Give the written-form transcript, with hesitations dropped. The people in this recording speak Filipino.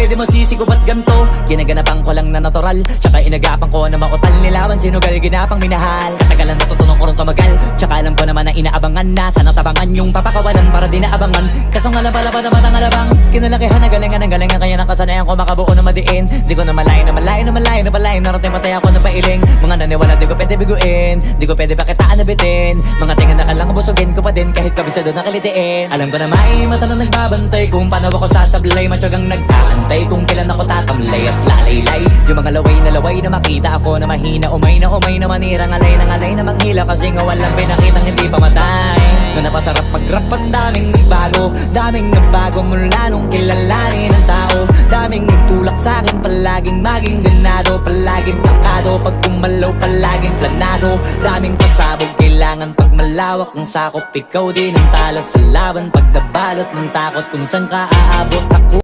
pwede mo sisigo ba't ganto? Ginaganapan ko lang na natural, tsaka inagapan ko na mautal. Nilawan sinugal, ginapang minahal. Katagalan natutunan ko rin tumagal, tsaka alam ko naman na inaabangan na sana tabangan yung papakawalan para di naabangan. Kaso nga lang pala pa naman ang alabang kinalakihan na galingan kaya nakasanayan ko makabuo na madiin. Di ko na malayo na malayo na malayo na palayo. Narating matay ako na pailing. Mga naniwala di ko pwede biguin, di ko pwede pakitaan na bitin. Mga tingan na kalang busugin ko pa din kahit kabisado na kalitiin. Alam ko na may mata na nagbabantay kung paano ako sasablay. Matyagang nag-aantay kung kailan ako tatamlay at lalaylay. Yung mga laway na makita ako na mahina. Umay na manira, ngalay na manghila. Kasi nga walang pinakitang hindi pamatay. Na napasarap mag-rap ang daming nagbago mula nung kilalanin ang tao. Daming nagtulak sa'kin, palaging maging ganado. Palaging plakado, pag kumalaw palaging planado. Daming pasabog, kailangan pag malawak ang sakop. Ikaw din ang talo sa laban pag nabalot ng takot kung saan ka aabot. Ako